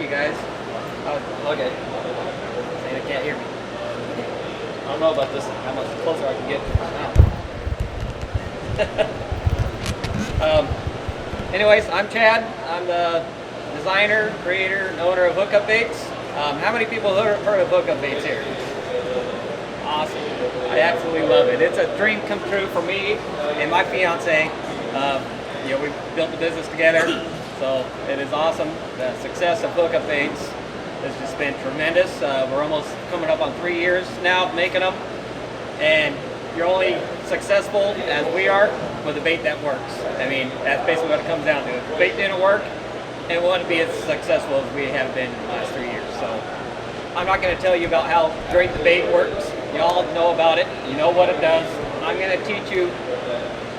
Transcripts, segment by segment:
you guys. Okay. They can't hear me. I don't know about this, how much closer I can get now. Anyways, I'm Chad. I'm the designer, creator, and owner of Hookup Baits. How many people have heard of Hookup Baits here? Awesome. I absolutely love it. It's a dream come true for me and my fiance. We built the business together, so it is awesome. The success of Hookup Baits has just been tremendous. We're almost coming up on 3 years now making them, and you're only successful as we are with a bait that works. I mean, that's basically what it comes down to. If the bait didn't work, it wouldn't be as successful as we have been in the last 3 years. So I'm not going to tell you about how great the bait works. You all know about it. You know what it does. I'm going to teach you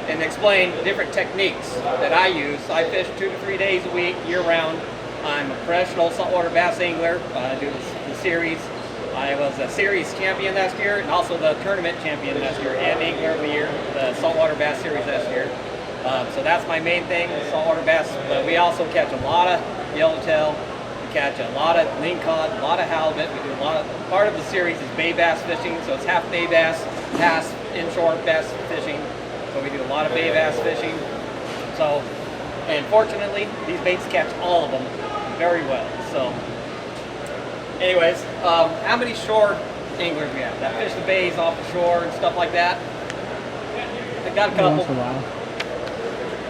and explain different techniques that I use. I fish 2 to 3 days a week, year-round. I'm a professional saltwater bass angler. I do the series. I was a series champion last year and also the tournament champion last year and angler of the year, the saltwater bass series last year. So that's my main thing, saltwater bass. But we also catch a lot of yellowtail. We catch a lot of lingcod, a lot of halibut. We do a lot of, part of the series is bay bass fishing, so it's half bay bass, half inshore bass fishing. So we do a lot of bay bass fishing. So, and fortunately, these baits catch all of them very well. So, anyways, how many shore anglers we have that fish the bays off the shore and stuff like that? I got a couple. Once in a while.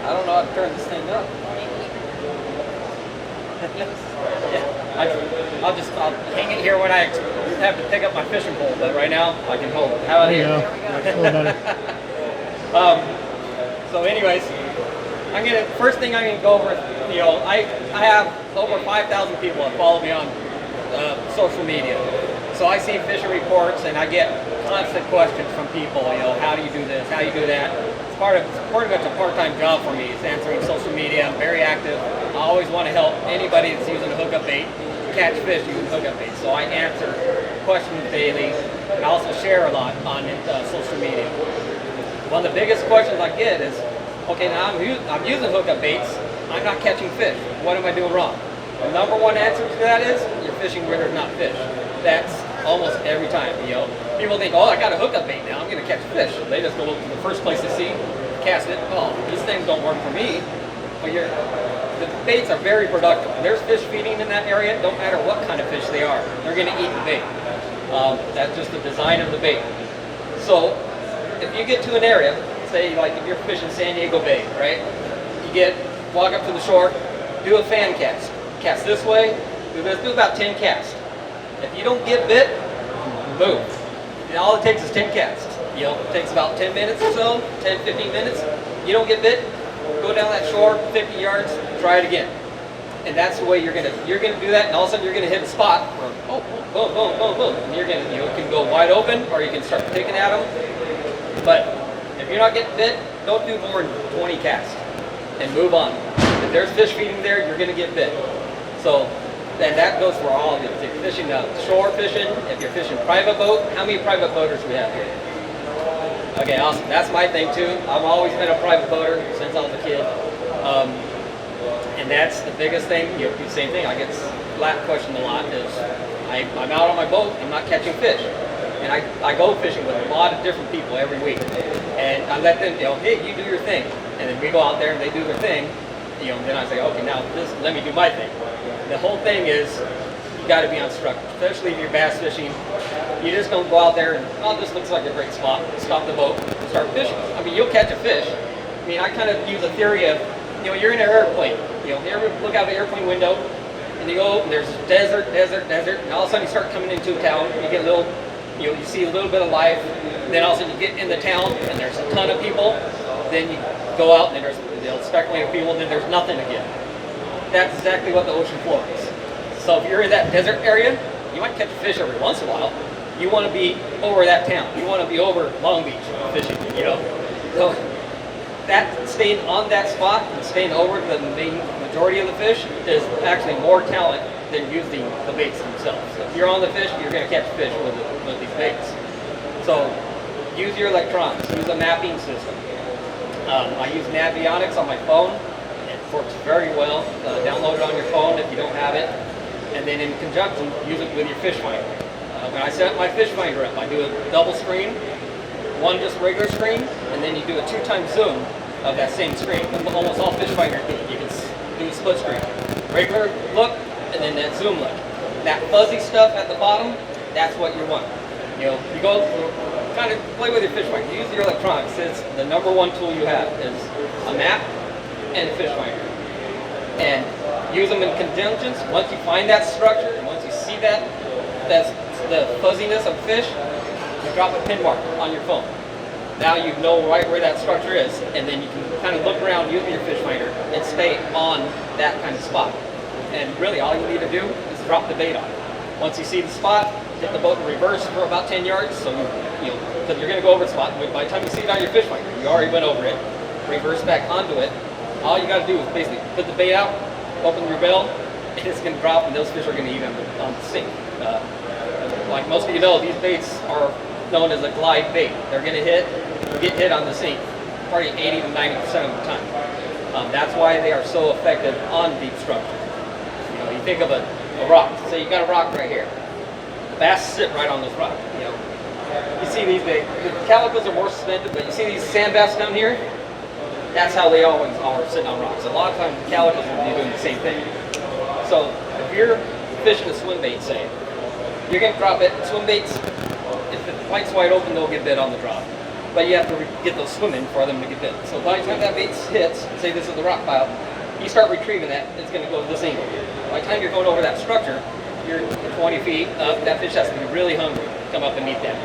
I don't know how to turn this thing up. Yeah, I'll hang it here when I have to pick up my fishing pole, but right now I can hold it. How about here? That's a little better. So anyways, first thing I'm gonna go over, I have over 5,000 people that follow me on social media. So I see fishing reports and I get constant questions from people, how do you do this, how do you do that? It's pretty much a part-time job for me. It's answering social media. I'm very active. I always want to help anybody that's using a hookup bait catch fish using hookup bait. So I answer questions daily and I also share a lot on social media. One of the biggest questions I get is, okay, now I'm using hookup baits, I'm not catching fish. What am I doing wrong? The number one answer to that is, you're fishing where there's not fish. That's almost every time, People think, oh, I got a hookup bait now, I'm gonna catch fish. They just go look to the first place they see, cast it. Oh, these things don't work for me. But the baits are very productive. When there's fish feeding in that area, don't matter what kind of fish they are, they're gonna eat the bait. That's just the design of the bait. So, if you get to an area, say like if you're fishing San Diego Bay, right? Walk up to the shore, do a fan cast. Cast this way, do about 10 casts. If you don't get bit, move. And all it takes is 10 casts. It takes about 10 minutes or so, 10, 15 minutes. You don't get bit, go down that shore, 50 yards, try it again. And that's the way you're gonna do that, and all of a sudden you're gonna hit a spot where, oh, boom, boom, boom, boom. And you can go wide open, or you can start picking at them. But if you're not getting bit, don't do more than 20 casts and move on. If there's fish feeding there, you're gonna get bit. So, and that goes for all of it. If you're fishing shore fishing, if you're fishing private boat, how many private boaters do we have here? Okay, awesome. That's my thing too. I've always been a private boater since I was a kid. And that's the biggest thing. Same thing. I get questioned a lot is I'm out on my boat, I'm not catching fish. And I go fishing with a lot of different people every week. And I let them, hey, you do your thing. And then we go out there and they do their thing. Then I say, okay, now let me do my thing. The whole thing is, you gotta be on structure, especially if you're bass fishing. You just don't go out there and, oh, this looks like a great spot. Stop the boat and start fishing. I mean, you'll catch a fish. I mean, I kind of use a theory of, you're in an airplane. You ever look out the airplane window and you go, and there's desert, and all of a sudden you start coming into a town, you get a little, you see a little bit of life, then all of a sudden you get in the town and there's a ton of people, then you go out and there's speculative people, and then there's nothing again. That's exactly what the ocean floor is. So if you're in that desert area, you might catch a fish every once in a while. You want to be over that town. You want to be over Long Beach fishing, So that staying on that spot and staying over the main majority of the fish is actually more talent than using the baits themselves. So if you're on the fish, you're going to catch fish with these baits. So use your electronics. Use a mapping system. I use Navionics on my phone. It works very well. Download it on your phone if you don't have it. and then in conjunction, use it with your fish finder. When I set my fish finder up, I do a double screen, one just regular screen, and then you do a 2-time zoom of that same screen. Almost all fish finders do it. You can do a split screen. Regular look, and then that zoom look. That fuzzy stuff at the bottom, that's what you want. You go kind of play with your fish finder. Use your electronics. It's the #1 tool you have is a map and a fish finder. And use them in conjunctions. Once you find that structure, and once you see that's the fuzziness of fish, you drop a pin mark on your phone. Now you know right where that structure is, and then you can kind of look around using your fish finder and stay on that kind of spot. And really all you need to do is drop the bait on it. Once you see the spot, hit the boat in reverse for about 10 yards, so because you're going to go over the spot. By the time you see it on your fish finder, you already went over it, reverse back onto it. All you got to do is basically put the bait out, open your bill, and it's going to drop, and those fish are going to eat them on the sink. Like most of you know, these baits are known as a glide bait. They're going to get hit on the sink probably 80 to 90% of the time. That's why they are so effective on deep structures. You think of a rock. Say you got a rock right here. Bass sit right on this rock. You see these, the calicos are more suspended, but you see these sand bass down here? That's how they always are sitting on rocks. A lot of times the calicos will be doing the same thing. So if you're fishing a swim bait, say, you're going to drop it. Swim baits, if the light's wide open, they'll get bit on the drop. But you have to get those swimming for them to get bit. So by the time that bait hits, say this is the rock pile, you start retrieving that, it's going to go this angle. By the time you're going over that structure, you're 20 feet up, that fish has to be really hungry to come up and eat that.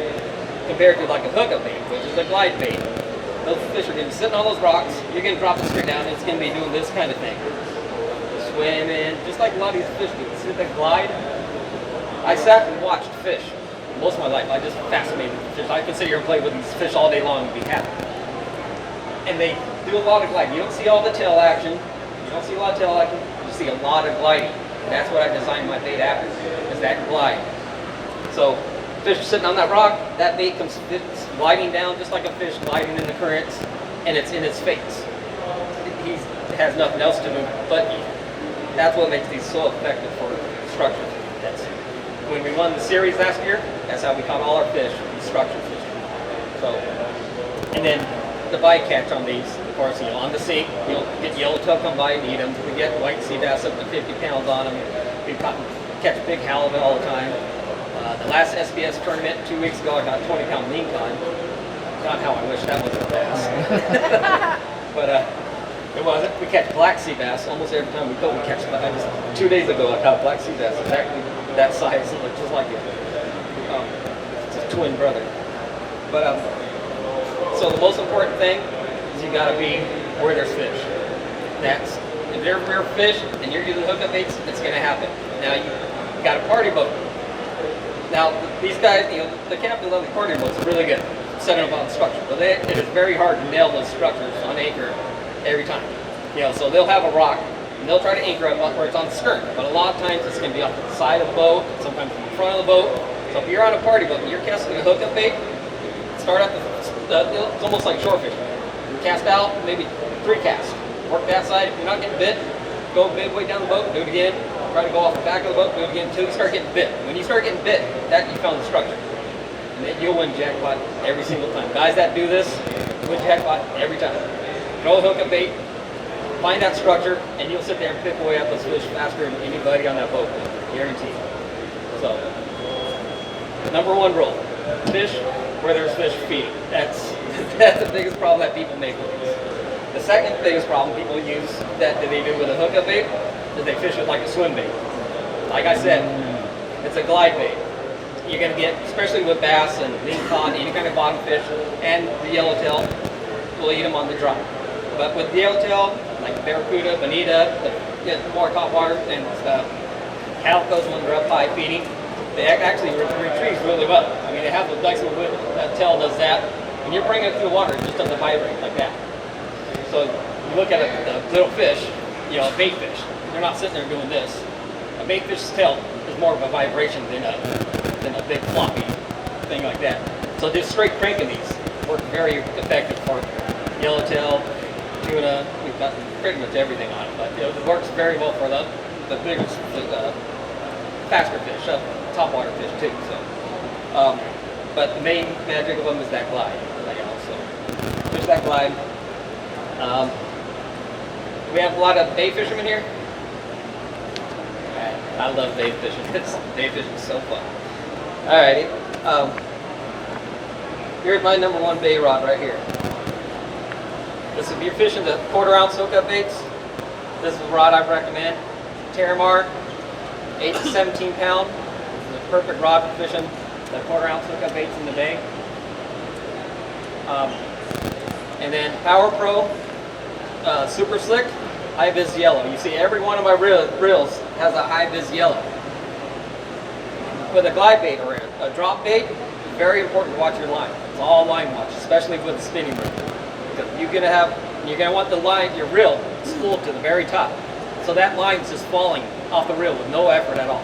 Compared to like a hookup bait, which is a glide bait. Those fish are going to be sitting on those rocks, you're going to drop the string down, and it's going to be doing this kind of thing. Swimming, just like a lot of these fish do. See that glide? I sat and watched fish most of my life. I just fascinated with fish. I could sit here and play with these fish all day long and be happy. And they do a lot of gliding. You don't see all the tail action. You don't see a lot of tail action. You see a lot of gliding. And that's what I designed my bait after, is that glide. So fish are sitting on that rock, that bait comes gliding down just like a fish gliding in the currents, and it's in his face. He has nothing else to do but eat. That's what makes these so effective for structure. When we won the series last year, that's how we caught all our fish, structure fishing. So, and then the bycatch on these, of course, on the sink, you'll get yellowtail come by and eat them. We get white sea bass up to 50 pounds on them. We catch big halibut all the time. The last SBS tournament 2 weeks ago, I got a 20-pound lean con. God, how I wish that was a bass. But it wasn't. We catch black sea bass almost every time we go. We catch. Just 2 days ago, I caught black sea bass exactly that size. It looked just like it. It's a twin brother. But so the most important thing is you got to be where there's fish. That's if there's rare fish and you're using hookup baits, it's going to happen. Now you got a party boat. Now these guys, the captains on the accordion boats are really good setting up on structure, but it is very hard to nail those structures on anchor every time. So they'll have a rock and they'll try to anchor it where it's on the stern, but a lot of times it's going to be off the side of the boat, sometimes in front of the boat. So if you're on a party boat and you're casting a hookup bait, start at it's almost like shore fishing. You cast out, maybe 3 casts. Work that side. If you're not getting bit, go midway down the boat, do it again. Try to go off the back of the boat, do it again until you start getting bit. When you start getting bit, that you found the structure. And then you'll win jackpot every single time. Guys that do this win jackpot every time. Throw a hookup bait, find that structure, and you'll sit there and pick away at those fish faster than anybody on that boat. Guaranteed. So, #1 rule: fish where there's fish feeding. That's the biggest problem that people make with these. The second biggest problem people use that they do with a hookup bait is they fish it like a swim bait. Like I said, it's a glide bait. You're going to get, especially with bass and lean cod, any kind of bottom fish, and the yellowtail, we'll eat them on the drop. But with the yellowtail, like barracuda, bonita, the more top water, and calicos when they're up high feeding, they actually retrieve really well. I mean, they have a nice little wiggle. That tail does that. When you're bringing it through the water, it just doesn't vibrate like that. So you look at a little fish, a bait fish. They're not sitting there doing this. A bait fish's tail is more of a vibration than a big floppy thing like that. So just straight cranking these work very effective for yellowtail, tuna. We've got pretty much everything on it, but it works very well for the biggest faster fish, topwater fish too. So, but the main magic of them is that glide. So fish that glide. We have a lot of bait fishermen here. I love bait fishing. Bait fishing is so fun. Alrighty. Here's my number one bait rod right here. This if you're fishing the 1/4 ounce hookup baits, this is the rod I recommend. Terramar, 8 to 17 pound. This is a perfect rod for fishing the 1/4 ounce hookup baits in the bay. And then Power Pro Super Slick High Vis Yellow. You see every one of my reels has a high vis yellow. With a glide bait or a drop bait, it's very important to watch your line. It's all line watch, especially with a spinning reel. Because you're gonna want the line, your reel spooled to the very top. So that line's just falling off the reel with no effort at all.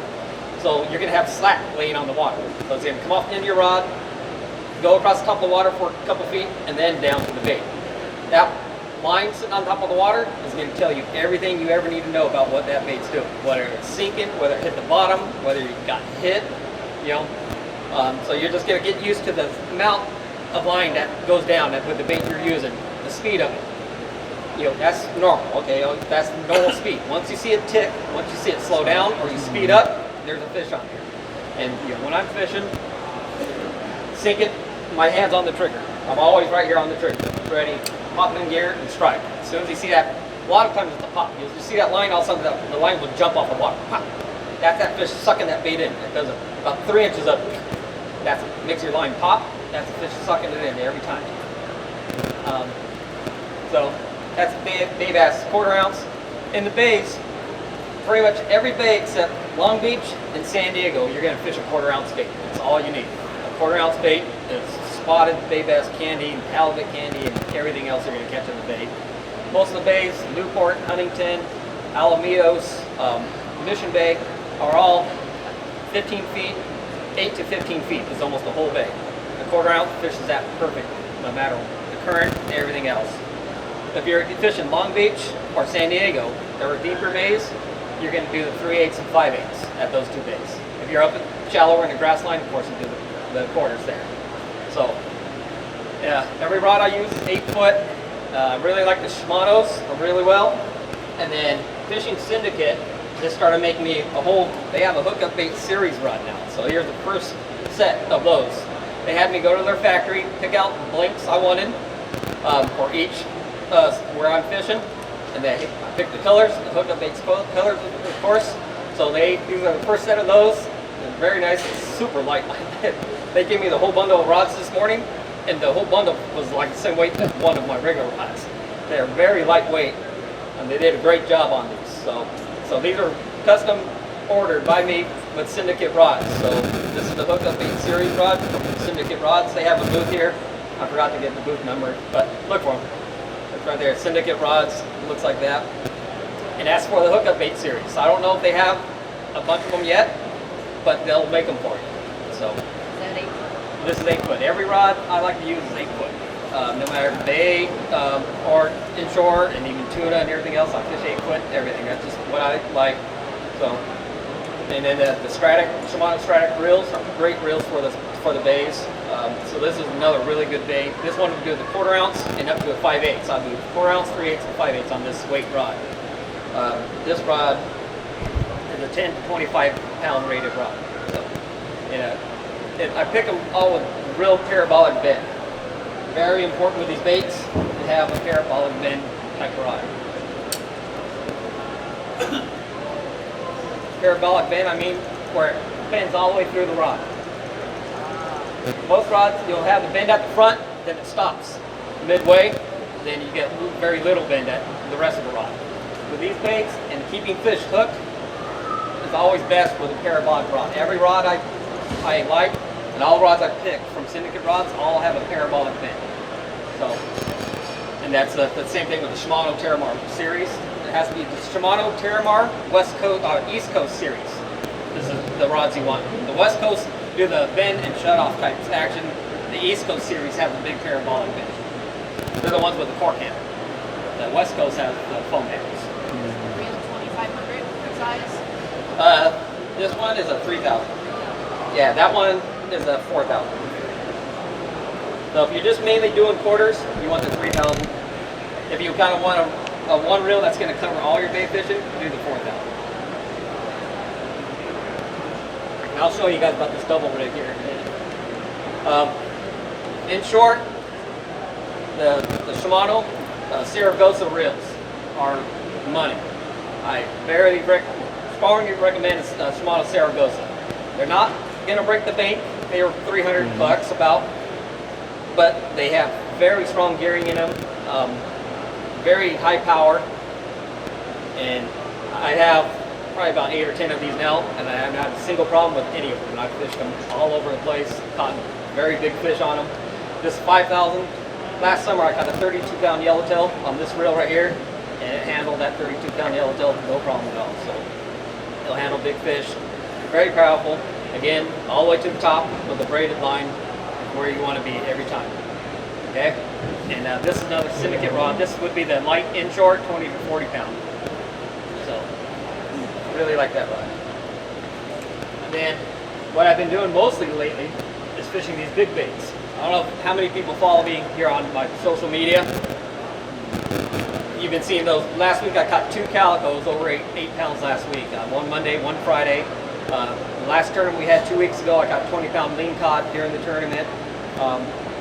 So you're gonna have slack laying on the water. So it's gonna come off the end of your rod, go across the top of the water for a couple feet, and then down to the bait. That line sitting on top of the water is going to tell you everything you ever need to know about what that bait's doing. Whether it's sinking, whether it hit the bottom, whether you got hit, you know. So you're just going to get used to the amount of line that goes down with the bait you're using, the speed of it. You know, that's normal, okay? That's normal speed. Once you see it tick, once you see it slow down or you speed up, there's a fish on there. And you know, when I'm fishing, sink it, my hand's on the trigger. I'm always right here on the trigger, ready, pop it in gear and strike. As soon as you see that, a lot of times it's a pop. You see that line, all of a sudden the line will jump off the water. Pop. That's that fish sucking that bait in. It does it about 3 inches up. That makes your line pop. That's the fish sucking it in every time. So that's bay bass 1/4 ounce. In the bays, pretty much every bay except Long Beach and San Diego, you're going to fish a 1/4 ounce bait. That's all you need. A 1/4 ounce bait is spotted bay bass candy and halibut candy and everything else you're going to catch in the bay. Most of the bays, Newport, Huntington, Alamitos, Mission Bay, are all 15 feet, 8 to 15 feet is almost the whole bay. A 1/4 ounce fishes that perfect, no matter the current and everything else. If you're fishing Long Beach or San Diego, there are deeper bays, you're going to do the 3/8 and 5/8 at those two bays. If you're up shallower in the grass line, of course you do the quarters there. So, yeah, every rod I use is 8 foot. I really like the Shimano's really well. And then Fishing Syndicate just started making me they have a hookup bait series rod now. So here's the first set of those. They had me go to their factory, pick out the blinks I wanted for each where I'm fishing. And then I picked the colors, the hookup bait's colors, of course. So these are the first set of those. They're very nice, super light. They gave me the whole bundle of rods this morning, and the whole bundle was like the same weight as one of my regular rods. They're very lightweight, and they did a great job on these. So these are custom ordered by me with Syndicate rods. So this is the Hookup Bait Series rod from Syndicate Rods. They have a booth here. I forgot to get the booth number, but look for them. It's right there, Syndicate Rods. It looks like that. And that's for the Hookup Bait Series. I don't know if they have a bunch of them yet, but they'll make them for you. So. This is 8 foot. Every rod I like to use is 8 foot. No matter bay or inshore and even tuna and everything else, I fish 8 foot, everything. That's just what I like. So, and then the Shimano Stratic reels are great reels for the bays. So this is another really good bay. This one will do the 1/4 ounce and up to a 5/8. I'll do 1/4 ounce, 3/8, and 5/8 on this weight rod. This rod is a 10 to 25 pound rated rod. So, yeah. I pick them all with real parabolic bend. Very important with these baits to have a parabolic bend type rod. Parabolic bend, I mean where it bends all the way through the rod. Most rods, you'll have the bend at the front, then it stops midway, then you get very little bend at the rest of the rod. With these baits and keeping fish hooked is always best with a parabolic rod. Every rod I like, and all rods I pick from Syndicate rods all have a parabolic bend. So, and that's the same thing with the Shimano Terramar series. It has to be the Shimano Terramar West Coast, East Coast series. This is the rods you want. The West Coast do the bend and shut off type action. The East Coast series have the big parabolic bend. They're the ones with the cork handle. The West Coast has the foam handles. Reel 2500 size. This one is a 3,000. Yeah, that one is a 4,000. So if you're just mainly doing quarters, you want the 3,000. If you kind of want a one reel that's going to cover all your bait fishing, do the 4,000. I'll show you guys about this double rig here in a minute. In short, the Shimano Saragossa reels are money. I strongly recommend Shimano Saragossa. They're not going to break the bank. They were 300 bucks about, but they have very strong gearing in them, very high power, and I have probably about 8 or 10 of these now, and I haven't had a single problem with any of them. I've fished them all over the place, caught very big fish on them. This 5,000, last summer I caught a 32-pound yellowtail on this reel right here, and it handled that 32-pound yellowtail no problem at all. So it'll handle big fish, very powerful. Again, all the way to the top with the braided line, where you want to be every time. Okay, and this is another syndicate rod. This would be the light inshore, 20 to 40 pound. So really like that rod. And then what I've been doing mostly lately is fishing these big baits. I don't know how many people follow me here on my social media. You've been seeing those. Last week I caught 2 calicos over 8 pounds last week. One Monday, one Friday. The last tournament we had 2 weeks ago, I caught 20-pound lean cod during the tournament.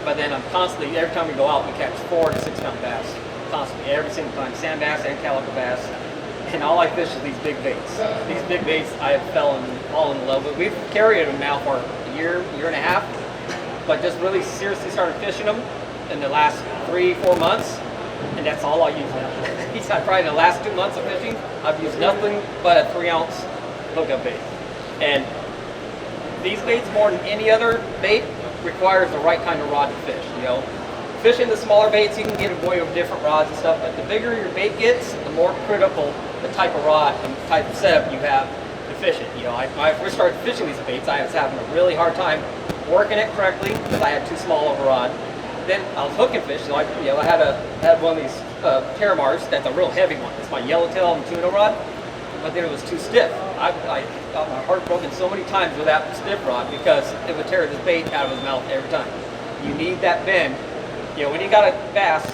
But then I'm constantly, every time we go out, we catch 4 to 6 pound bass. Constantly, every single time, sand bass and calico bass. And all I fish is these big baits. These big baits I have fallen in love with. We've carried them now for a year and a half, but just really seriously started fishing them in the last 3-4 months, and that's all I use now. Probably the last 2 months of fishing, I've used nothing but a 3-ounce hookup bait. And these baits, more than any other bait, requires the right kind of rod to fish. You know, fishing the smaller baits, you can get away with different rods and stuff, but the bigger your bait gets, the more critical the type of rod and the type of setup you have to fish it. You know, I first started fishing these baits, I was having a really hard time working it correctly because I had too small of a rod. Then I was hooking fish, so I had one of these Terramars that's a real heavy one. It's my yellowtail and tuna rod, but then it was too stiff. I got my heart broken so many times with that stiff rod because it would tear the bait out of his mouth every time. You need that bend. You know, when you got a bass,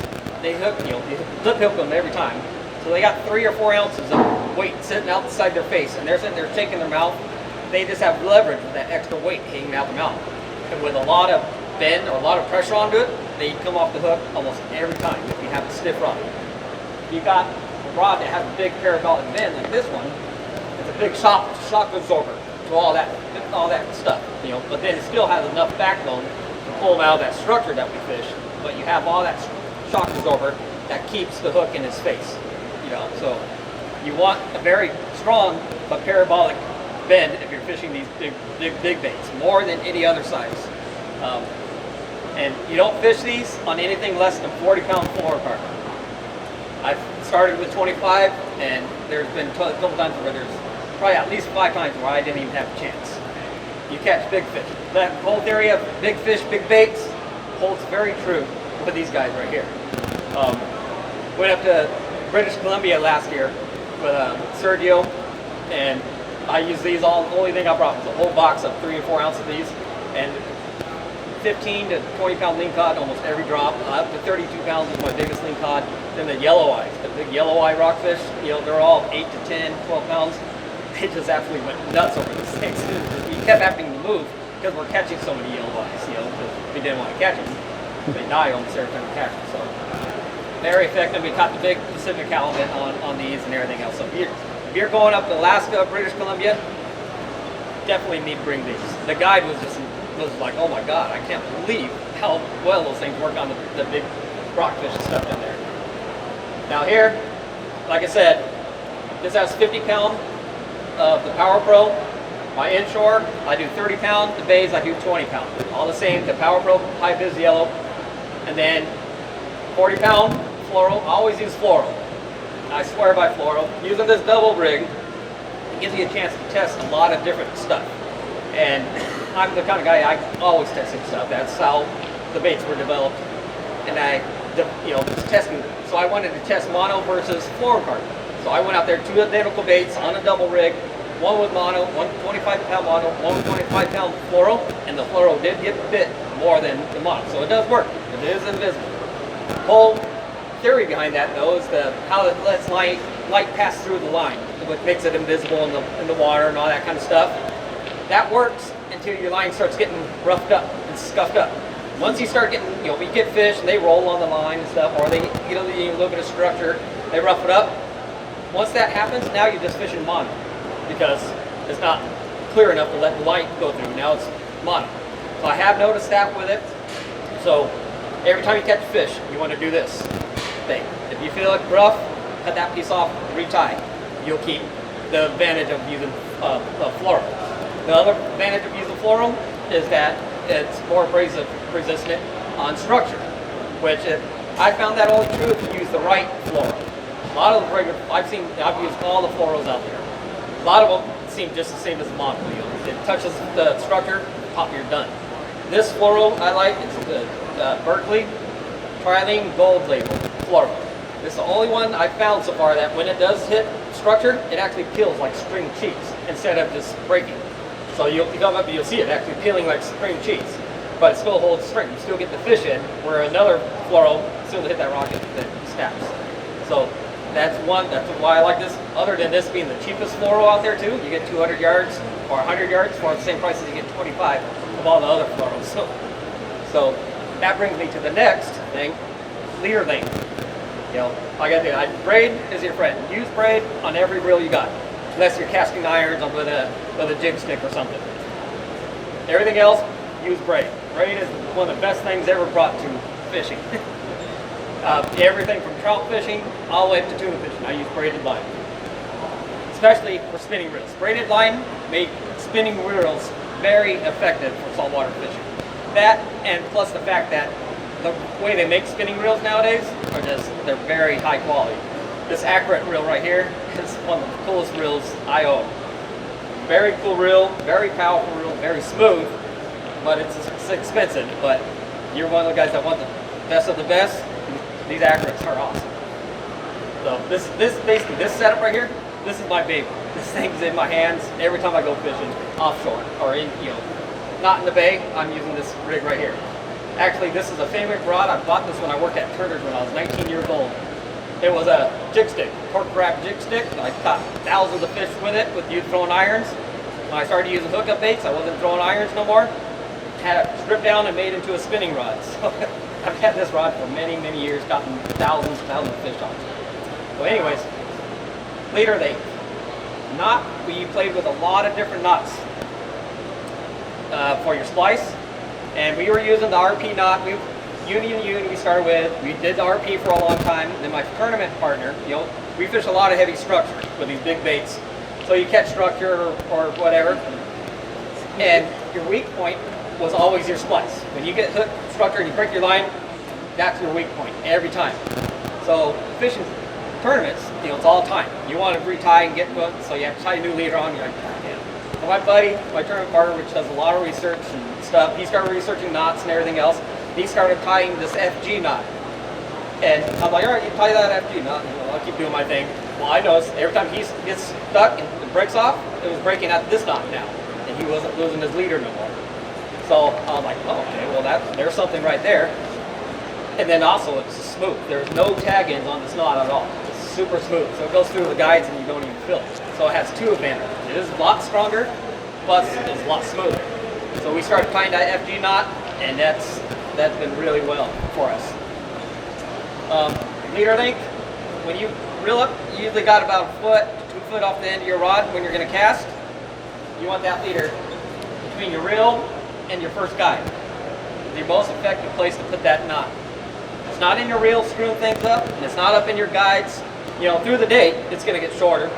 they hook, you hook them every time. So they got 3 or 4 ounces of weight sitting outside their face, and they're sitting there shaking their mouth. They just have leverage with that extra weight hanging out the mouth. And with a lot of bend or a lot of pressure onto it, they come off the hook almost every time if you have a stiff rod. If you got a rod that has a big parabolic bend like this one, it's a big shock absorber to all that stuff, you know. But then it still has enough backbone to pull them out of that structure that we fish. But you have all that shock absorber that keeps the hook in his face, you know. So you want a very strong but parabolic bend if you're fishing these big baits, more than any other size. And you don't fish these on anything less than 40-pound fluorocarbon. I've started with 25, and there's been a couple times where there's probably at least 5 times where I didn't even have a chance. You catch big fish. That whole theory of big fish, big baits holds very true with these guys right here. Went up to British Columbia last year with Sergio, and I used these all. The only thing I brought was a whole box of 3 or 4 ounces of these, and 15 to 20-pound lean cod almost every drop. Up to 32 pounds is my biggest lean cod. Then the yellow eyes, the big yellow eye rockfish, you know, they're all 8 to 10, 12 pounds. They just absolutely went nuts over these things. We kept having to move because we're catching so many yellow eyes, you know, because we didn't want to catch them. They die almost every time we catch them. So very effective. We caught the big Pacific halibut on these and everything else. So if you're going up to Alaska, British Columbia, definitely need to bring these. The guide was like, oh my God, I can't believe how well those things work on the big rockfish and stuff in there. Now here, like I said, this has 50 pound of the Power Pro. My inshore, I do 30 pound. The bays, I do 20 pound. All the same, the Power Pro high vis yellow. And then 40 pound fluoro. I always use fluoro. I swear by fluoro. Using this double rig, it gives you a chance to test a lot of different stuff. And I'm the kind of guy, I always testing stuff. That's how the baits were developed. And just testing. So I wanted to test mono versus fluorocarbon. So I went out there, 2 identical baits on a double rig, one with mono, one 25-pound mono, one 25-pound fluoro, and the fluoro did get bit more than the mono, so it does work. It is invisible. The whole theory behind that, though, is how it lets light pass through the line, which makes it invisible in the water and all that kind of stuff. That works until your line starts getting roughed up and scuffed up. Once you start getting, you get fish and they roll on the line and stuff, or they get a little bit of structure, they rough it up. Once that happens, now you're just fishing mono because it's not clear enough to let the light go through. Now it's mono. So I have noticed that with it. So every time you catch a fish, you want to do this thing. If you feel it rough, cut that piece off, retie. You'll keep the advantage of using fluoro. The other advantage of using fluoro is that it's more abrasive resistant on structure, which I found that only true if you use the right fluoro. A lot of the regular, I've used all the fluoros out there. A lot of them seem just the same as the mono. It touches the structure, pop, you're done. This fluoro I like, it's the Berkeley Trilene Gold Label fluoro. It's the only one I've found so far that when it does hit structure, it actually peels like string cheese instead of just breaking. So you'll come up and you'll see it actually peeling like string cheese, but it still holds string. You still get the fish in, where another fluoro still hit that rock, it snaps. So that's why I like this. Other than this being the cheapest fluoro out there too, you get 200 yards or 100 yards for the same price as you get 25 of all the other fluoros. So that brings me to the next thing, leader length. Like I said, braid is your friend. Use braid on every reel you got, unless you're casting irons on with a jig stick or something. Everything else, use braid. Braid is one of the best things ever brought to fishing. Everything from trout fishing all the way up to tuna fishing, I use braided line, especially for spinning reels. Braided line make spinning reels very effective for saltwater fishing. That, and plus the fact that the way they make spinning reels nowadays they're very high quality. This Accurate reel right here is one of the coolest reels I own. Very cool reel, very powerful reel, very smooth, but it's expensive. But you're one of the guys that want the best of the best, these Accurates are awesome. So this setup right here, this is my baby. This thing's in my hands every time I go fishing offshore or in, not in the bay. I'm using this rig right here. Actually, this is a favorite rod. I bought this when I worked at Turner's when I was 19 years old. It was a jig stick, torque wrap jig stick. I caught thousands of fish with it, with you throwing irons. When I started using hookup baits, I wasn't throwing irons no more. Had it stripped down and made into a spinning rod. So I've had this rod for many, many years, gotten thousands of fish on it. So anyways, leader length. Knot, we played with a lot of different knots for your splice. And we were using the RP knot. Uni we started with. We did the RP for a long time. Then my tournament partner, we fish a lot of heavy structure with these big baits. So you catch structure or whatever. And your weak point was always your splice. When you get hooked structure and you break your line, that's your weak point every time. So fishing tournaments, it's all time. You want to retie and get hooked, so you have to tie a new leader on. You're like, yeah. So my buddy, my tournament partner, which does a lot of research and stuff, he started researching knots and everything else. He started tying this FG knot. And I'm like, all right, you tie that FG knot, and I'll keep doing my thing. Well, I noticed every time he gets stuck and it breaks off, it was breaking at this knot now. And he wasn't losing his leader no more. So I was like, oh, okay, well there's something right there. And then also it's smooth. There's no tag ends on this knot at all. It's super smooth. So it goes through the guides and you don't even feel it. So it has two advantages. It is a lot stronger, plus it's a lot smoother. So we started tying that FG knot, and that's been really well for us. Leader length, when you reel up, you usually got about a foot to 2 foot off the end of your rod when you're going to cast. You want that leader between your reel and your first guide. It's your most effective place to put that knot. It's not in your reel screwing things up, and it's not up in your guides. Through the day, it's going to get shorter.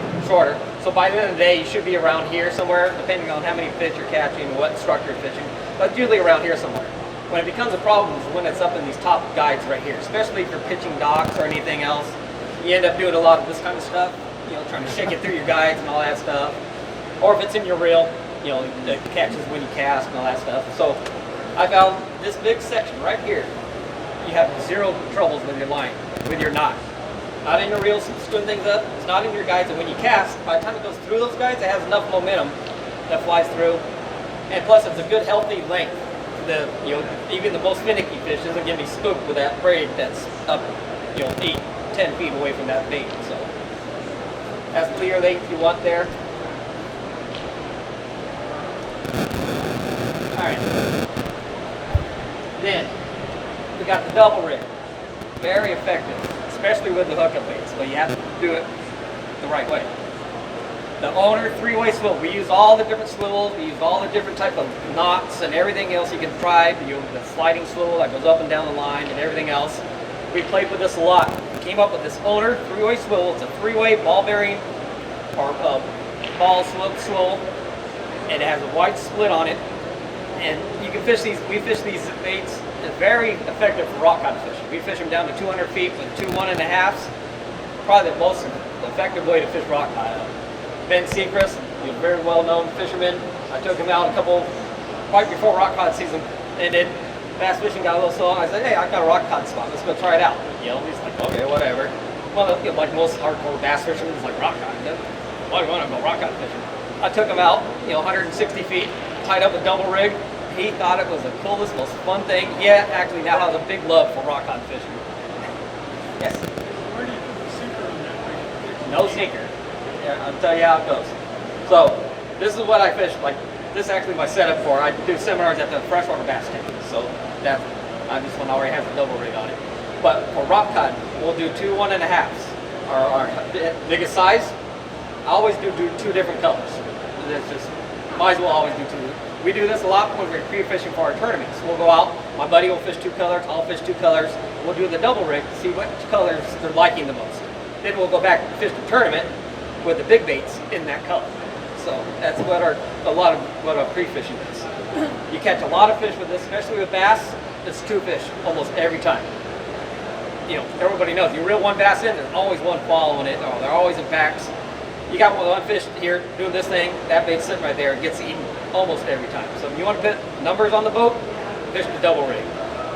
So by the end of the day, you should be around here somewhere, depending on how many fish you're catching, what structure you're fishing, but usually around here somewhere. When it becomes a problem is when it's up in these top guides right here, especially if you're pitching docks or anything else. You end up doing a lot of this kind of stuff, trying to shake it through your guides and all that stuff. Or if it's in your reel, it catches when you cast and all that stuff. So I found this big section right here, you have zero troubles with your line, with your knot. not in your reels screwing things up. It's not in your guides. And when you cast, by the time it goes through those guides, it has enough momentum that flies through. And plus, it's a good healthy length. Even the most finicky fish isn't going to be spooked with that braid that's up, 8-10 feet away from that bait. So that's the leader length you want there. All right. Then we got the double rig. Very effective, especially with the hookup baits, but you have to do it the right way. The owner three-way swivel. We use all the different swivels. We use all the different type of knots and everything else you can try. The sliding swivel that goes up and down the line and everything else. We played with this a lot. We came up with this owner three-way swivel. It's a three-way ball bearing or ball swivel, and it has a wide split on it. And you can fish these. We fish these baits. It's very effective for rock cod fishing. We fish them down to 200 feet with 2 1.5s. Probably the most effective way to fish rock cod. Ben Seacrest, a very well-known fisherman. I took him out a couple, right before rock cod season ended. Bass fishing got a little slow. I said, hey, I got a rock cod spot. Let's go try it out. He's like, okay, whatever. Well, like most hardcore bass fishermen, it's like rock cod. Why do you want to go rock cod fishing? I took him out, 160 feet, tied up a double rig. He thought it was the coolest, most fun thing. Yeah, actually now has a big love for rock cod fishing. Yes? Where do you put the sinker on that rig? No sinker. Yeah, I'll tell you how it goes. So this is what I fish. Like this is actually my setup for. I do seminars at the freshwater bass tank. So that this one already has a double rig on it. But for rock cod, we'll do 2 1.5s. Our biggest size. I always do 2 different colors. It's just might as well always do 2. We do this a lot when we're pre-fishing for our tournaments. We'll go out. My buddy will fish 2 colors. I'll fish 2 colors. We'll do the double rig to see which colors they're liking the most. Then we'll go back and fish the tournament with the big baits in that color. So that's what a lot of what our pre-fishing is. You catch a lot of fish with this, especially with bass. It's 2 fish almost every time. Everybody knows you reel 1 bass in, there's always 1 following it, or they're always in packs. You got 1 fish here doing this thing, that bait's sitting right there, it gets eaten almost every time. So if you want to put numbers on the boat, fish the double rig.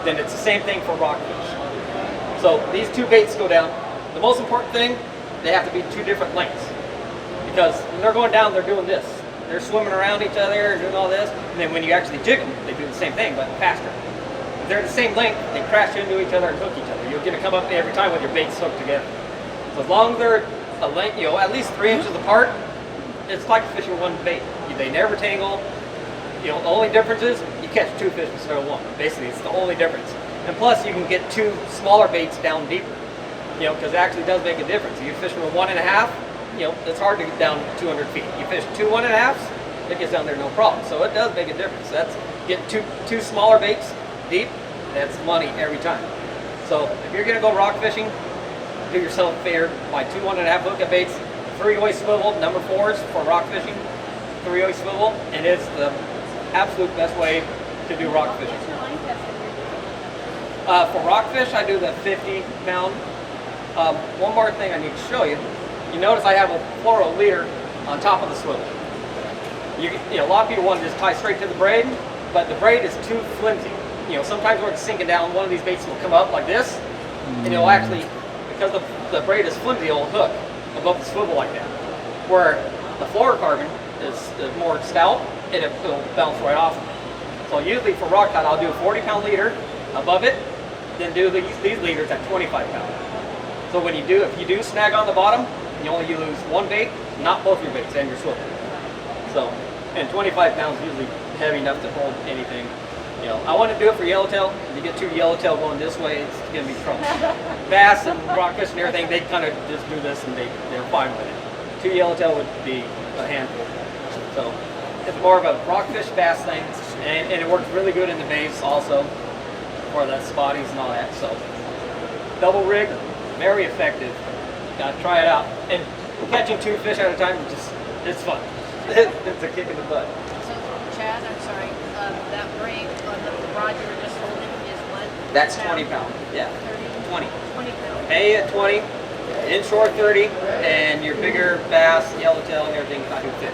Then it's the same thing for rockfish. So these 2 baits go down. The most important thing, they have to be 2 different lengths. Because when they're going down, they're doing this. They're swimming around each other and doing all this. And then when you actually jig them, they do the same thing, but faster. If they're the same length, they crash into each other and hook each other. You're going to come up every time with your baits hooked together. So as long as they're a length, at least 3 inches apart, it's like fishing 1 bait. They never tangle. The only difference is you catch 2 fish instead of 1. Basically, it's the only difference. And plus, you can get 2 smaller baits down deeper. Because it actually does make a difference. If you fish with 1.5, it's hard to get down 200 feet. You fish 2 1.5s, it gets down there no problem. So it does make a difference. That's get two smaller baits deep. That's money every time. So if you're gonna go rock fishing, do yourself a favor. Buy 2 1.5 hookup baits, 3-way swivel, number 4s for rock fishing. 3-way swivel, and it's the absolute best way to do rock fishing. For rockfish, I do the 50-pound. One more thing I need to show you. You notice I have a fluoro leader on top of the swivel. A lot of people want to just tie straight to the braid, but the braid is too flimsy. Sometimes when it's sinking down, one of these baits will come up like this, and it'll actually, because the braid is flimsy, it'll hook above the swivel like that. Where the fluorocarbon is more stout, and it'll bounce right off. So usually for rock cod, I'll do a 40-pound leader above it, then do these leaders at 25 pounds. So when if you do snag on the bottom, you lose 1 bait, not both your baits and your swivel. So, and 25 pounds is usually heavy enough to hold anything. I want to do it for yellowtail. If you get 2 yellowtail going this way, it's going to be trouble. Bass and rockfish and everything, they kind of just do this and they're fine with it. 2 yellowtail would be a handful. So it's more of a rockfish bass thing, and it works really good in the bays also for the spotties and all that. So double rig, very effective. Gotta try it out. And catching 2 fish at a time, it's fun. It's a kick in the butt. So Chad, I'm sorry, that rig on the rod you were just holding is what? That's 20 pounds. Yeah. 30? 20. 20 pounds. Pay at 20, inshore 30, and your bigger bass, yellowtail, and everything, I do 50.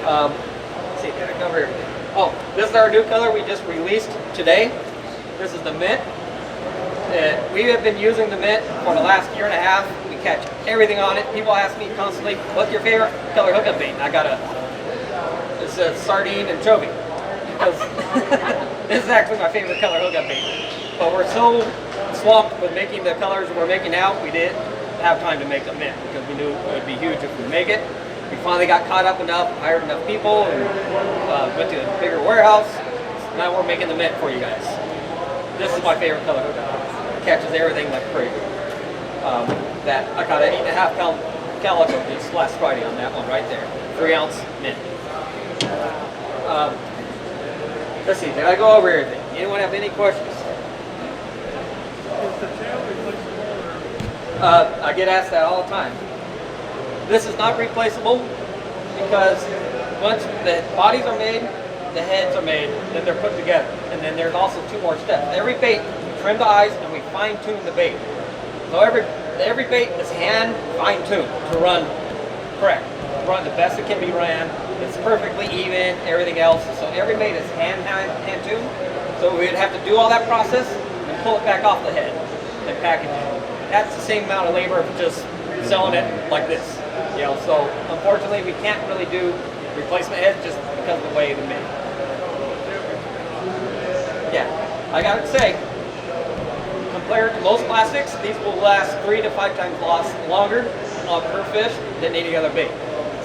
Let's see, gotta cover everything. Oh, this is our new color we just released today. This is the mint. We have been using the mint for the last year and a half. We catch everything on it. People ask me constantly, what's your favorite color hookup bait? I got it's a sardine and chovy. Because this is actually my favorite color hookup bait. But we're so swamped with making the colors we're making now, we didn't have time to make the mint because we knew it would be huge if we make it. We finally got caught up enough, hired enough people, and went to a bigger warehouse. So now we're making the mint for you guys. This is my favorite color hookup. It catches everything like crazy. That I caught an 8.5 pound calico just last Friday on that one right there. 3 ounce mint. Let's see, did I go over everything? Anyone have any questions? Is the tail replaceable or? I get asked that all the time. This is not replaceable because once the bodies are made, the heads are made, then they're put together. And then there's also 2 more steps. Every bait, we trim the eyes and we fine tune the bait. So every bait is hand fine tuned to run correct. Run the best it can be ran. It's perfectly even, everything else. So every bait is hand tuned. So we'd have to do all that process and pull it back off the head and package it. That's the same amount of labor of just selling it like this. You know, so unfortunately we can't really do replacement heads just because of the way they're made. Yeah, I gotta say, compared to most plastics, these will last 3 to 5 times longer per fish than any other bait.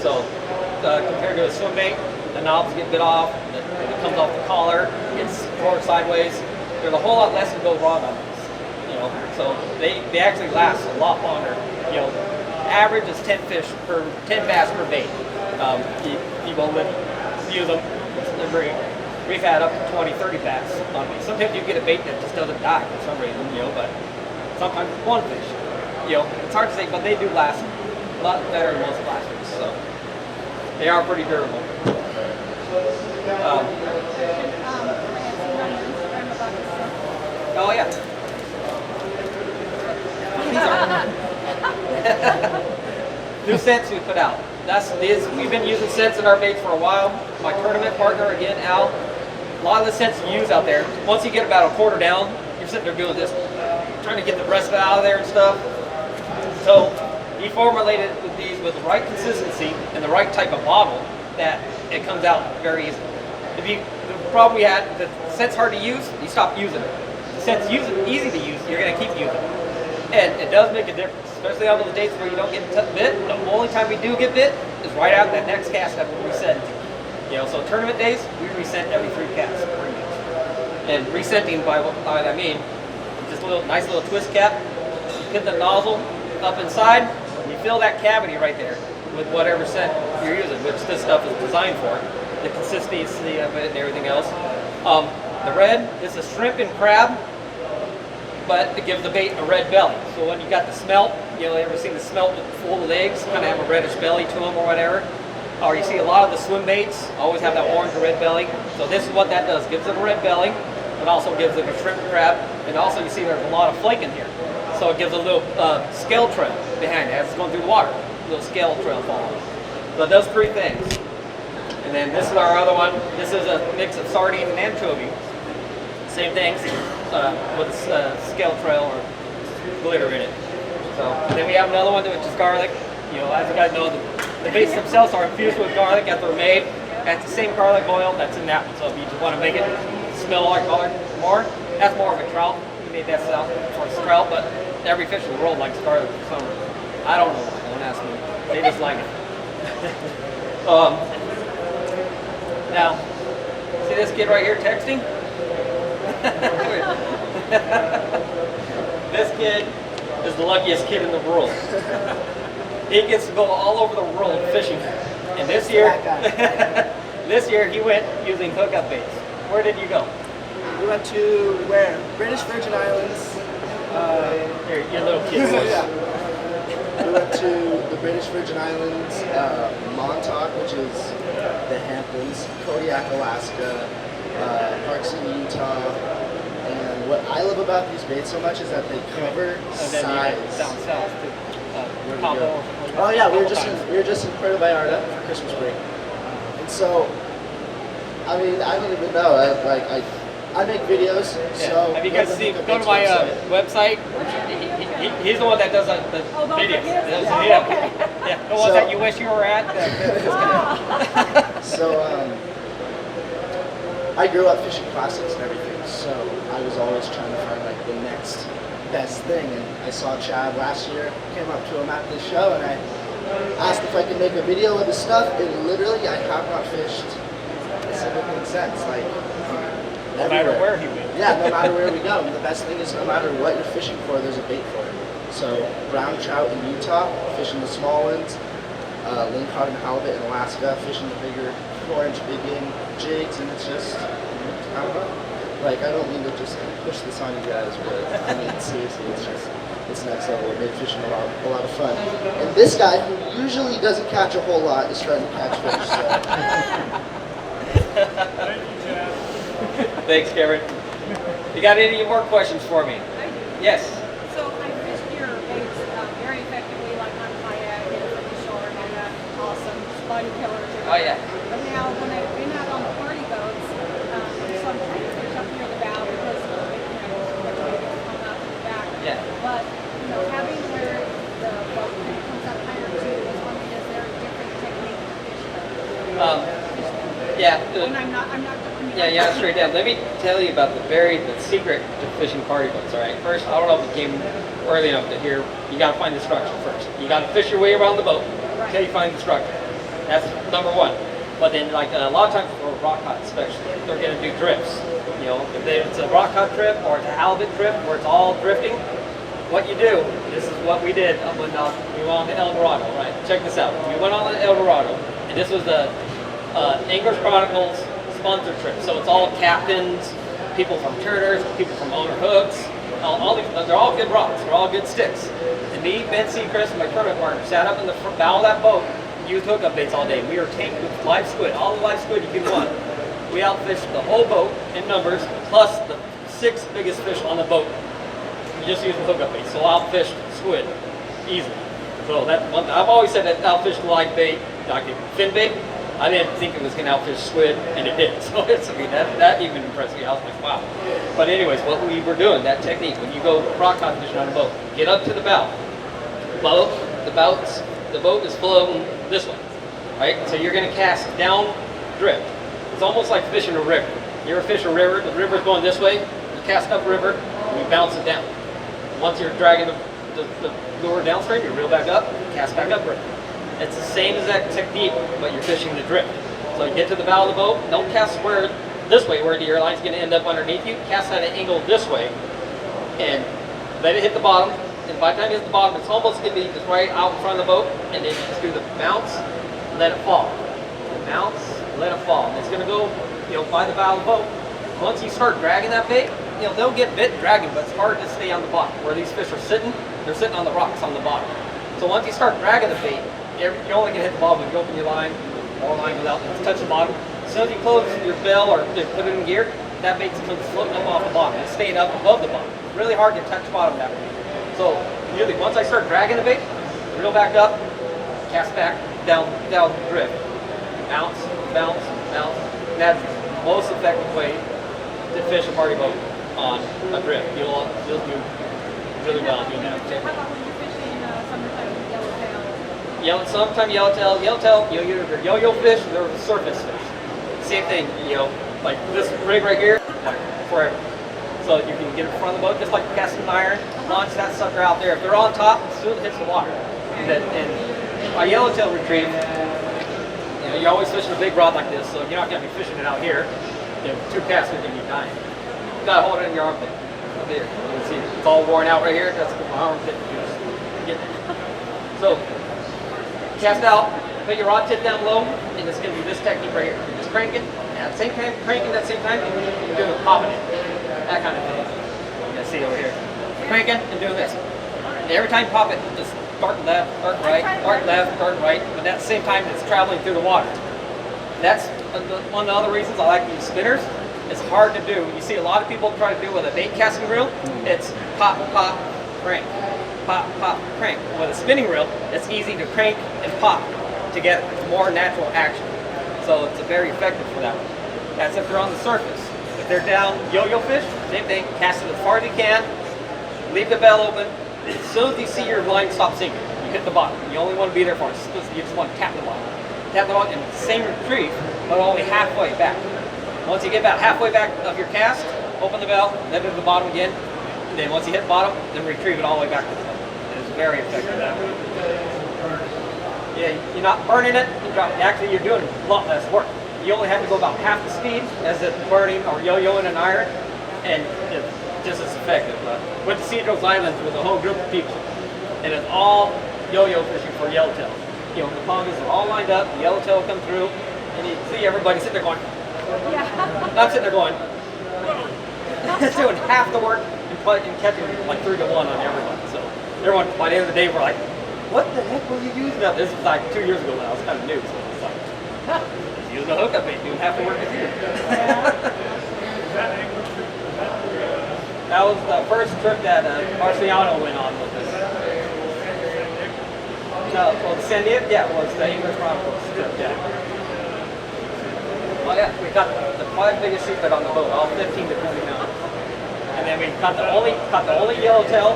So compared to a swim bait, the knobs get bit off, it comes off the collar, gets torn sideways. There's a whole lot less that goes wrong on these. You know, so they actually last a lot longer. You know, average is 10 bass per bait. People that use them, we've had up to 20, 30 bass on me. Sometimes you get a bait that just doesn't die for some reason, you know, but sometimes it's one fish. You know, it's hard to say, but they do last a lot better than most plastics. So they are pretty durable. Oh yeah. New scents we put out. We've been using scents in our baits for a while. My tournament partner, again, Al, a lot of the scents you use out there, once you get about a quarter down, you're sitting there doing this, trying to get the rest of it out of there and stuff. So he formulated these with the right consistency and the right type of bottle that it comes out very easily. The problem we had, the scent's hard to use, you stop using it. The scent's easy to use, you're going to keep using it. And it does make a difference, especially on those days where you don't get bit. The only time we do get bit is right out that next cast that we reset. You know, so tournament days, we reset every 3 casts pretty much. And resetting by what I mean, just a nice little twist cap. You put the nozzle up inside, and you fill that cavity right there with whatever scent you're using, which this stuff is designed for. The consistency of it and everything else. The red is a shrimp and crab, but it gives the bait a red belly. So when you got the smelt, you know, ever seen the smelt with full legs, kind of have a reddish belly to them or whatever. Or you see a lot of the swim baits always have that orange or red belly. So this is what that does. Gives it a red belly, but also gives it a shrimp and crab. And also you see there's a lot of flake in here. So it gives a little scale trail behind it as it's going through the water. A little scale trail following. So it does 3 things. And then this is our other one. This is a mix of sardine and anchovy. Same thing, with scale trail or glitter in it. So then we have another one which is garlic. You know, as you guys know, the baits themselves are infused with garlic as they're made. That's the same garlic oil that's in that one. So if you just want to make it smell like garlic more, that's more of a trout. We made that sound for a trout, but every fish in the world likes garlic for some reason. I don't know why. Don't ask me. They just like it. Now, see this kid right here texting? This kid is the luckiest kid in the world. He gets to go all over the world fishing. And this year, he went using hookup baits. Where did you go? We went to where? British Virgin Islands. Your little kid voice. Yeah. We went to the British Virgin Islands, Montauk, which is the Hamptons, Kodiak, Alaska, Park City, Utah. And what I love about these baits so much is that they cover size. Down south too. Oh yeah, we were just in Puerto Vallarta for Christmas break, and so I mean I don't even know. I make videos, so Have you guys seen? Go to my website. He's the one that does the videos. Yeah. Okay. Yeah, the ones that you wish you were at. So I grew up fishing classics and everything, so I was always trying to find like the next best thing. And I saw Chad last year, came up to him at this show, and I asked if I could make a video of his stuff. And literally, I have not fished a single thing since. Like No matter where he went. Yeah, no matter where we go. And the best thing is, no matter what you're fishing for, there's a bait for it. So brown trout in Utah, fishing the small ones. Lingcod and halibut in Alaska, fishing the bigger 4-inch big game jigs, and it's just, I don't know. Like, I don't mean to just push this on you guys, but I mean, seriously, it's next level. It made fishing a lot of fun. And this guy, who usually doesn't catch a whole lot, is trying to catch fish. So. Thank you, Chad. Thanks, Karen. You got any more questions for me? I do. Yes. So I fished your baits very effectively, like on kayak and from the shore, and I got awesome spotty killers. Oh yeah. But now when I've been out on the party boats, some things are up near the bow because the come out to the back. Yeah. But having where the boat kind of comes up higher too, I was wondering, is there a different technique to fish them? Yeah. When I'm not. Yeah, straight down. Let me tell you about the secret to fishing party boats, all right? First, I don't know if you came early enough to hear, you got to find the structure first. You got to fish your way around the boat until you find the structure. That's number one. But then, like, a lot of times for rock cod especially, they're going to do drifts. If it's a rock cod trip or it's a halibut trip where it's all drifting, what you do, this is what we did when we went on to El Dorado, right? Check this out. We went on to El Dorado, and this was the Anglers Chronicles sponsor trip. So it's all captains, people from Turners, people from Owner Hooks. They're all good rocks. They're all good sticks. And me, Ben Seacrest, my tournament partner, sat up in the bow of that boat, used hookup baits all day. We were tanked with live squid, all the live squid you can want. We outfished the whole boat in numbers, plus the 6 biggest fish on the boat. We just used the hookup bait, so outfished squid easily. So I've always said that outfished live bait, like fin bait. I didn't think it was going to outfish squid, and it did. So that even impressed me. I was like, wow. But anyways, what we were doing, that technique, when you go rock cod fishing on a boat, get up to the bow. The boat is flowing this way, right? So you're going to cast down drift. It's almost like fishing a river. You ever fish a river? The river's going this way. You cast up river, and you bounce it down. Once you're dragging the lure downstream, you reel back up, cast back up river. It's the same exact technique, but you're fishing the drift. So you get to the bow of the boat, don't cast square this way where your line's going to end up underneath you. Cast at an angle this way, and let it hit the bottom. And by the time it hits the bottom, it's almost going to be just right out in front of the boat, and then you just do the bounce, let it fall. Bounce, let it fall. And it's going to go, by the bow of the boat. Once you start dragging that bait, they'll get bit dragging, but it's hard to stay on the bottom. Where these fish are sitting, they're sitting on the rocks on the bottom. So once you start dragging the bait, you're only going to hit the bottom. If you open your line, or line goes out, and touch the bottom. As soon as you close your bell or put it in gear, that bait's floating up off the bottom. It's staying up above the bottom. It's really hard to touch the bottom that way. So usually once I start dragging the bait, reel back up, cast back, down drift. Bounce, bounce, bounce. And that's the most effective way to fish a party boat on a drift. You'll do really well doing that. How about when you're fishing summertime with yellowtail? Sometimes yellowtail, either yo-yo fish or surface fish. Same thing, like this rig right here, forever. So you can get it in front of the boat, just like casting iron, launch that sucker out there. If they're on top, as soon as it hits the water. And a yellowtail retrieve, you're always fishing a big rod like this, so you're not going to be fishing it out here. 2 casts and you're dying. You got to hold it in your armpit. Up here. You can see it's all worn out right here. That's my armpit. Get there. So cast out, put your rod tip down low, and it's going to be this technique right here. You just crank it, and at the same time, cranking at the same time, you're doing popping it. That kind of thing. You can see over here. Cranking and doing this. And every time you pop it, just start left, start right, start left, start right, but at the same time, it's traveling through the water. That's one of the other reasons I like these spinners. It's hard to do. You see a lot of people try to do with a bait casting reel. It's pop, pop, crank. Pop, pop, crank. With a spinning reel, it's easy to crank and pop together. It's more natural action. So it's very effective for that one. That's if they're on the surface. If they're down yo-yo fish, same thing. Cast it as far as you can. Leave the bell open. As soon as you see your line stop sinking, you hit the bottom. You only want to be there for it. You just want to tap the bottom. Tap the bottom, and same retrieve, but only halfway back. Once you get about halfway back of your cast, open the bell, then to the bottom again. And then once you hit bottom, then retrieve it all the way back to the bottom. It is very effective that way. Yeah, you're not burning it. Actually, you're doing a lot less work. You only have to go about half the speed as if burning or yo-yoing an iron, and it's just as effective. Went to Cedros Islands with a whole group of people, and it's all yo-yo fishing for yellowtail. You know, the pongas are all lined up, the yellowtail will come through, and you see everybody sitting there going, Yeah. I'm sitting there going, it's doing half the work and catching like 3 to 1 on everyone. So everyone, by the end of the day, we're like, what the heck were you using that? This was like 2 years ago when I was kind of new, so it's like, just using a hookup bait, doing half the work as you. That was the first trip that Marciano went on with us. No, well, San Diego, yeah, it was the English Chronicles trip, yeah. Oh yeah, we caught the 5 biggest sheephead on the boat, all 15 to 20 pounds. And then we caught the only yellowtail.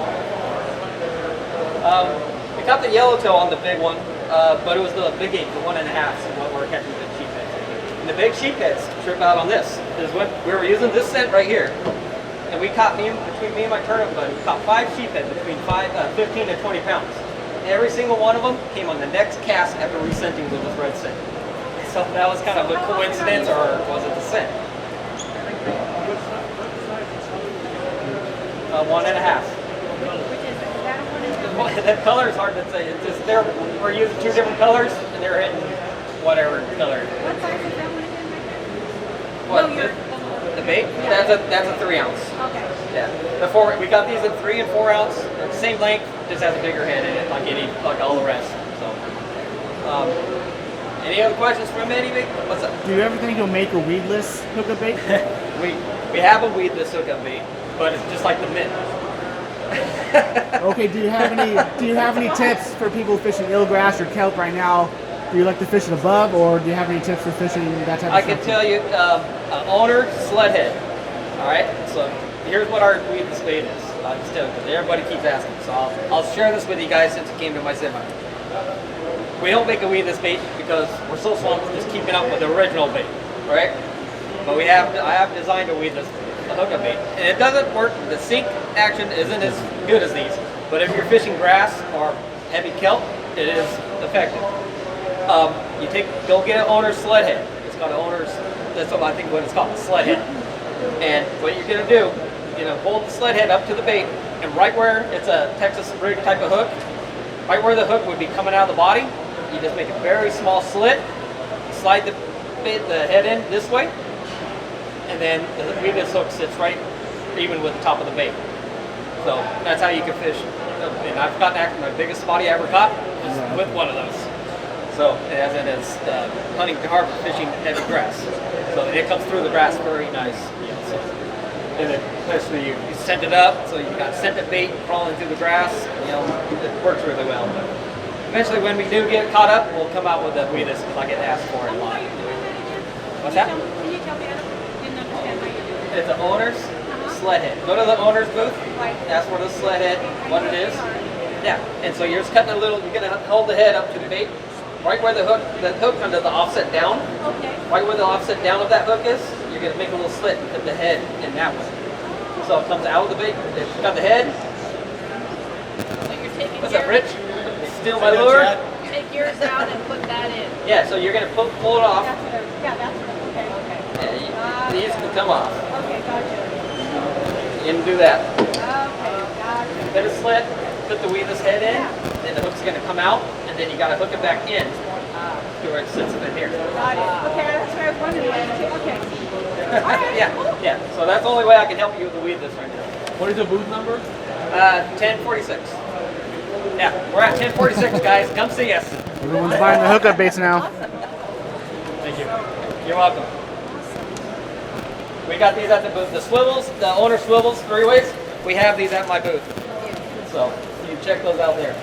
We caught the yellowtail on the big one, but it was the big 8, the 1.5, so what we're catching the sheepheads. And the big sheepheads trip out on this. Is when we were using this scent right here. And we caught, between me and my tournament buddy, we caught 5 sheephead between 15 to 20 pounds. Every single one of them came on the next cast after rescenting with this red scent. So that was kind of a coincidence, or was it the scent? 1.5. Which is that a 1.5? That color is hard to say. It's just we're using 2 different colors, and they're hitting whatever color. What size is that one again? What, No, the bait? That's a 3 ounce. Okay. Yeah. We got these in 3 and 4 ounce. They're the same length, just has a bigger head in it, like all the rest. So, any other questions from anybody? What's up? Do you ever think you'll make a weedless hookup bait? we have a weedless hookup bait, but it's just like the mint. Okay. Do you have any tips for people fishing eelgrass or kelp right now? Do you like to fish it above, or do you have any tips for fishing that type of I stuff? can tell you, owner sled head. All right. So here's what our weedless bait is. I'll just tell you, because everybody keeps asking. So I'll share this with you guys since it came to my semi. We don't make a weedless bait because we're so swamped just keeping up with the original bait, right? But I have designed a weedless hookup bait, and it doesn't work. The sink action isn't as good as these, but if you're fishing grass or heavy kelp, it is effective. Go get an owner's sled head. It's called an owner's. That's what I think what it's called, a sled head. And what you're gonna do, hold the sled head up to the bait, and right where it's a Texas rig type of hook, right where the hook would be coming out of the body, you just make a very small slit, slide the head in this way, and then the weedless hook sits right even with the top of the bait. So that's how you can fish. And I've caught actually my biggest spotty I ever caught was with one of those. So as it is hunting to harbor, fishing heavy grass. So it comes through the grass very nice. So, and then especially you scent it up, so you got scented bait crawling through the grass. It works really well. But eventually, when we do get caught up, we'll come out with a weedless because I get asked for it a lot. What's that? Can you tell me? I didn't understand how you do it. It's an owner's sled head. Go to the owner's booth. Right. Ask for the sled head, what it is. Yeah, and so you're just cutting you're gonna hold the head up to the bait, right where the hook under the offset down. Okay. Right where the offset down of that hook is, you're gonna make a little slit and put the head in that way. So it comes out of the bait. It's got the head. So you're taking What's up, Rich? Steal my lure? Take yours out and put that in. Yeah, so you're gonna pull it off. That's what that's what, okay. Yeah, these can come off. Okay, gotcha. You can do that. Okay, gotcha. Put a slit, put the weedless head in, then the hook's gonna come out, and then you gotta hook it back in to where it sits in here. Got it. Okay, that's what I was wondering. Okay. Yeah. So that's the only way I can help you with the weedless right now. What is the booth number? 1046. Yeah, we're at 1046, guys. Come see us. Everyone's buying the hookup baits now. Thank you. You're welcome. We got these at the booth. The swivels, the owner swivels, 3 ways. We have these at my booth. So you can check those out there.